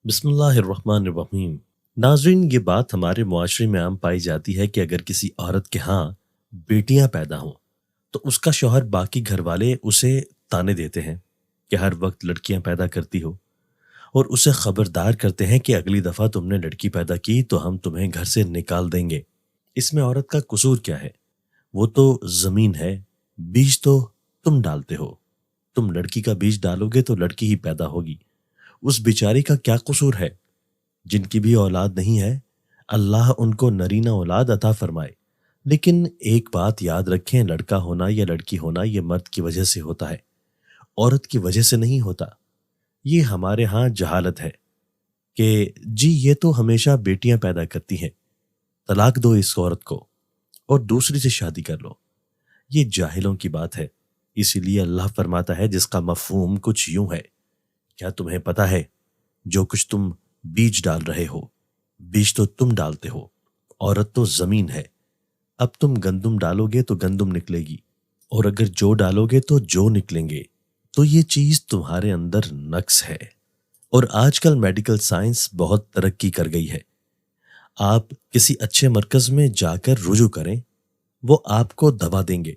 بسم اللہ الرحمن الرحیم۔ ناظرین، یہ بات ہمارے معاشرے میں عام پائی جاتی ہے کہ اگر کسی عورت کے ہاں بیٹیاں پیدا ہوں تو اس کا شوہر باقی گھر والے اسے تانے دیتے ہیں کہ ہر وقت لڑکیاں پیدا کرتی ہو، اور اسے خبردار کرتے ہیں کہ اگلی دفعہ تم نے لڑکی پیدا کی تو ہم تمہیں گھر سے نکال دیں گے۔ اس میں عورت کا قصور کیا ہے؟ وہ تو زمین ہے، بیج تو تم ڈالتے ہو، تم لڑکی کا بیج ڈالو گے تو لڑکی ہی پیدا ہوگی۔ اس بیچاری کا کیا قصور ہے؟ جن کی بھی اولاد نہیں ہے، اللہ ان کو نرینہ اولاد عطا فرمائے، لیکن ایک بات یاد رکھیں، لڑکا ہونا یا لڑکی ہونا یہ مرد کی وجہ سے ہوتا ہے، عورت کی وجہ سے نہیں ہوتا۔ یہ ہمارے ہاں جہالت ہے کہ جی یہ تو ہمیشہ بیٹیاں پیدا کرتی ہیں، طلاق دو اس عورت کو اور دوسری سے شادی کر لو۔ یہ جاہلوں کی بات ہے، اسی لیے اللہ فرماتا ہے جس کا مفہوم کچھ یوں ہے، کیا تمہیں پتا ہے جو کچھ تم بیج ڈال رہے ہو، بیج تو تم ڈالتے ہو، عورت تو زمین ہے۔ اب تم گندم ڈالو گے تو گندم نکلے گی، اور اگر جو ڈالو گے تو جو نکلیں گے۔ تو یہ چیز تمہارے اندر نقص ہے، اور آج کل میڈیکل سائنس بہت ترقی کر گئی ہے۔ آپ کسی اچھے مرکز میں جا کر رجوع کریں، وہ آپ کو دوا دیں گے،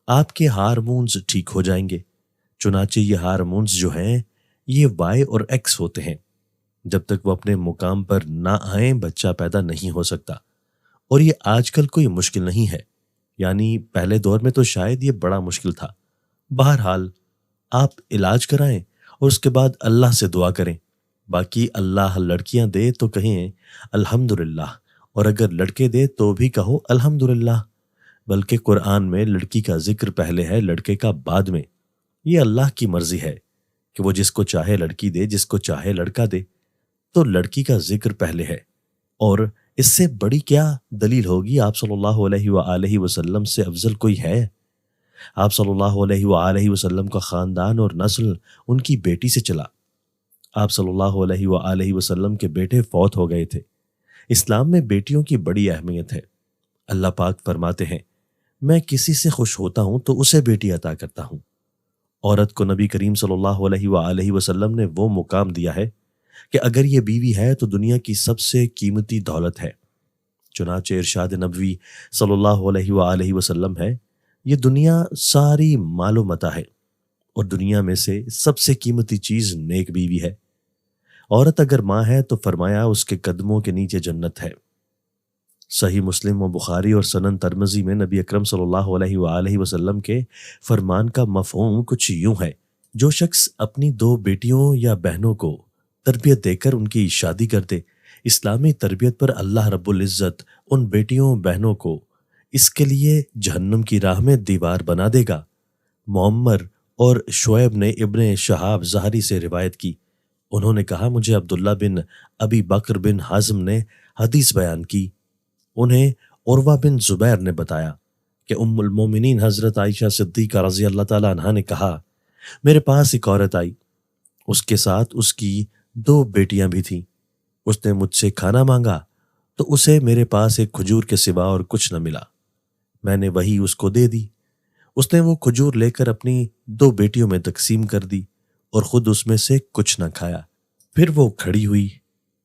آپ کے ہارمونز ٹھیک ہو جائیں گے۔ چنانچہ یہ ہارمونز جو ہیں یہ وائی اور ایکس ہوتے ہیں، جب تک وہ اپنے مقام پر نہ آئیں بچہ پیدا نہیں ہو سکتا۔ اور یہ آج کل کوئی مشکل نہیں ہے، یعنی پہلے دور میں تو شاید یہ بڑا مشکل تھا۔ بہرحال آپ علاج کرائیں اور اس کے بعد اللہ سے دعا کریں۔ باقی اللہ لڑکیاں دے تو کہیں الحمدللہ، اور اگر لڑکے دے تو بھی کہو الحمدللہ، بلکہ قرآن میں لڑکی کا ذکر پہلے ہے، لڑکے کا بعد میں۔ یہ اللہ کی مرضی ہے کہ وہ جس کو چاہے لڑکی دے، جس کو چاہے لڑکا دے، تو لڑکی کا ذکر پہلے ہے۔ اور اس سے بڑی کیا دلیل ہوگی؟ آپ صلی اللہ علیہ وآلہ وسلم سے افضل کوئی ہے؟ آپ صلی اللہ علیہ وآلہ وسلم کا خاندان اور نسل ان کی بیٹی سے چلا۔ آپ صلی اللہ علیہ وآلہ وسلم کے بیٹے فوت ہو گئے تھے۔ اسلام میں بیٹیوں کی بڑی اہمیت ہے۔ اللہ پاک فرماتے ہیں، میں کسی سے خوش ہوتا ہوں تو اسے بیٹی عطا کرتا ہوں۔ عورت کو نبی کریم صلی اللہ علیہ وآلہ وسلم نے وہ مقام دیا ہے کہ اگر یہ بیوی ہے تو دنیا کی سب سے قیمتی دولت ہے۔ چنانچہ ارشاد نبوی صلی اللہ علیہ وآلہ وسلم ہے، یہ دنیا ساری مال و متاع ہے، اور دنیا میں سے سب سے قیمتی چیز نیک بیوی ہے۔ عورت اگر ماں ہے تو فرمایا اس کے قدموں کے نیچے جنت ہے۔ صحیح مسلم و بخاری اور سنن ترمذی میں نبی اکرم صلی اللہ علیہ وآلہ وسلم کے فرمان کا مفہوم کچھ یوں ہے، جو شخص اپنی دو بیٹیوں یا بہنوں کو تربیت دے کر ان کی شادی کر دے، اسلامی تربیت پر اللہ رب العزت ان بیٹیوں بہنوں کو اس کے لیے جہنم کی راہ میں دیوار بنا دے گا۔ معمر اور شعیب نے ابن شہاب زہری سے روایت کی، انہوں نے کہا مجھے عبداللہ بن ابی بکر بن حازم نے حدیث بیان کی، انہیں عروہ بن زبیر نے بتایا کہ ام المومنین حضرت عائشہ صدیقہ رضی اللہ تعالیٰ عنہا نے کہا، میرے پاس ایک عورت آئی، اس کے ساتھ اس کی دو بیٹیاں بھی تھیں۔ اس نے مجھ سے کھانا مانگا تو اسے میرے پاس ایک کھجور کے سوا اور کچھ نہ ملا، میں نے وہی اس کو دے دی۔ اس نے وہ کھجور لے کر اپنی دو بیٹیوں میں تقسیم کر دی اور خود اس میں سے کچھ نہ کھایا۔ پھر وہ کھڑی ہوئی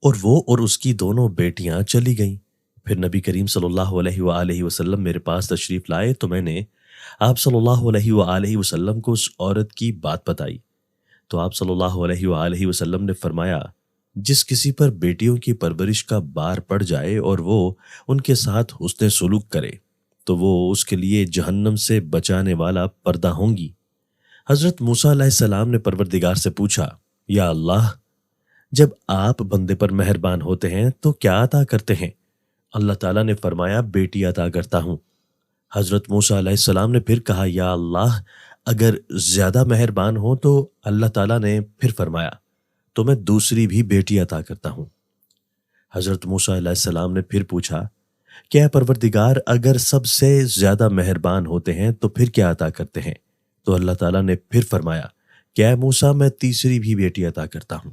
اور وہ اور اس کی دونوں بیٹیاں چلی گئیں۔ پھر نبی کریم صلی اللہ علیہ وآلہ وسلم میرے پاس تشریف لائے تو میں نے آپ صلی اللہ علیہ وآلہ وسلم کو اس عورت کی بات بتائی، تو آپ صلی اللہ علیہ وآلہ وسلم نے فرمایا، جس کسی پر بیٹیوں کی پرورش کا بار پڑ جائے اور وہ ان کے ساتھ حسن سلوک کرے تو وہ اس کے لیے جہنم سے بچانے والا پردہ ہوں گی۔ حضرت موسیٰ علیہ السلام نے پروردگار سے پوچھا، یا اللہ، جب آپ بندے پر مہربان ہوتے ہیں تو کیا عطا کرتے ہیں؟ اللہ تعالیٰ نے فرمایا، بیٹی عطا کرتا ہوں۔ حضرت موسیٰ علیہ السلام نے پھر کہا، یا اللہ، اگر زیادہ مہربان ہو تو اللہ تعالیٰ نے پھر فرمایا، تو میں دوسری بھی بیٹی عطا کرتا ہوں۔ حضرت موسیٰ علیہ السلام نے پھر پوچھا، کیا پروردگار اگر سب سے زیادہ مہربان ہوتے ہیں تو پھر کیا عطا کرتے ہیں؟ تو اللہ تعالیٰ نے پھر فرمایا، کیا موسیٰ، میں تیسری بھی بیٹی عطا کرتا ہوں۔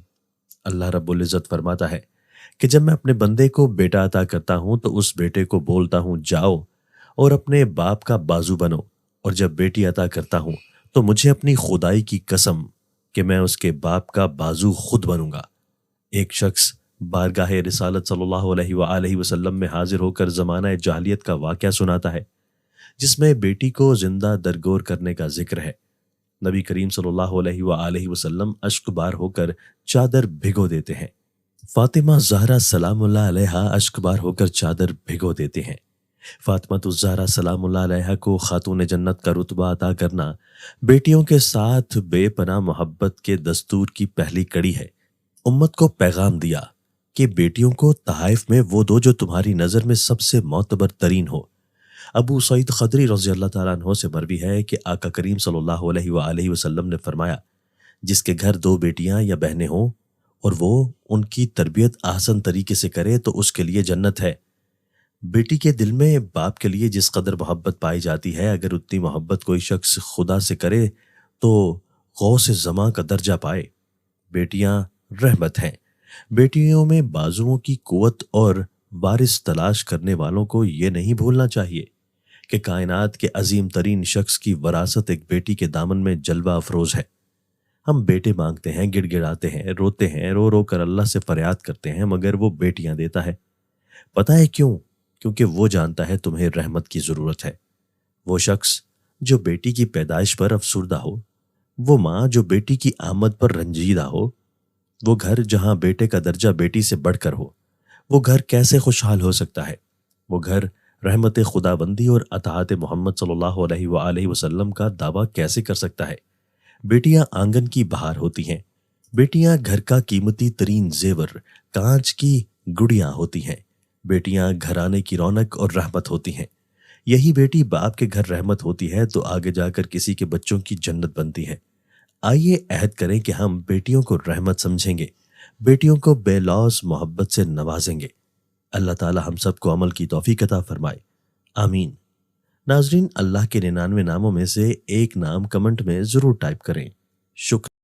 اللہ رب العزت فرماتا ہے کہ جب میں اپنے بندے کو بیٹا عطا کرتا ہوں تو اس بیٹے کو بولتا ہوں جاؤ اور اپنے باپ کا بازو بنو، اور جب بیٹی عطا کرتا ہوں تو مجھے اپنی خدائی کی قسم کہ میں اس کے باپ کا بازو خود بنوں گا۔ ایک شخص بارگاہ رسالت صلی اللہ علیہ وآلہ وسلم میں حاضر ہو کر زمانہ جاہلیت کا واقعہ سناتا ہے، جس میں بیٹی کو زندہ درگور کرنے کا ذکر ہے۔ نبی کریم صلی اللہ علیہ وآلہ وسلم اشک بار ہو کر چادر بھگو دیتے ہیں۔ فاطمہ زہرا سلام اللہ علیہا اشک بار ہو کر چادر بھگو دیتے ہیں۔ فاطمہ الزہرا سلام اللہ علیہا کو خاتون جنت کا رتبہ عطا کرنا بیٹیوں کے ساتھ بے پناہ محبت کے دستور کی پہلی کڑی ہے۔ امت کو پیغام دیا کہ بیٹیوں کو تحائف میں وہ دو جو تمہاری نظر میں سب سے معتبر ترین ہو۔ ابو سعید خدری رضی اللہ تعالیٰ عنہ سے مروی ہے کہ آقا کریم صلی اللہ علیہ وآلہ وسلم نے فرمایا، جس کے گھر دو بیٹیاں یا بہنیں ہوں اور وہ ان کی تربیت احسن طریقے سے کرے تو اس کے لیے جنت ہے۔ بیٹی کے دل میں باپ کے لیے جس قدر محبت پائی جاتی ہے، اگر اتنی محبت کوئی شخص خدا سے کرے تو غوث زماں کا درجہ پائے۔ بیٹیاں رحمت ہیں۔ بیٹیوں میں بازوؤں کی قوت اور وارث تلاش کرنے والوں کو یہ نہیں بھولنا چاہیے کہ کائنات کے عظیم ترین شخص کی وراثت ایک بیٹی کے دامن میں جلوہ افروز ہے۔ ہم بیٹے مانگتے ہیں، گڑ گڑاتے ہیں، روتے ہیں، رو رو کر اللہ سے فریاد کرتے ہیں، مگر وہ بیٹیاں دیتا ہے۔ پتہ ہے کیوں؟ کیونکہ وہ جانتا ہے تمہیں رحمت کی ضرورت ہے۔ وہ شخص جو بیٹی کی پیدائش پر افسردہ ہو، وہ ماں جو بیٹی کی آمد پر رنجیدہ ہو، وہ گھر جہاں بیٹے کا درجہ بیٹی سے بڑھ کر ہو، وہ گھر کیسے خوشحال ہو سکتا ہے؟ وہ گھر رحمت خداوندی اور اطاعت محمد صلی اللہ علیہ وآلہ وسلم کا دعویٰ کیسے کر سکتا ہے؟ بیٹیاں آنگن کی بہار ہوتی ہیں۔ بیٹیاں گھر کا قیمتی ترین زیور، کانچ کی گڑیاں ہوتی ہیں۔ بیٹیاں گھرانے کی رونق اور رحمت ہوتی ہیں۔ یہی بیٹی باپ کے گھر رحمت ہوتی ہے تو آگے جا کر کسی کے بچوں کی جنت بنتی ہے۔ آئیے عہد کریں کہ ہم بیٹیوں کو رحمت سمجھیں گے، بیٹیوں کو بے لوث محبت سے نوازیں گے۔ اللہ تعالی ہم سب کو عمل کی توفیق عطا فرمائے، آمین۔ ناظرین، اللہ کے 99 ناموں میں سے ایک نام کمنٹ میں ضرور ٹائپ کریں۔ شکریہ۔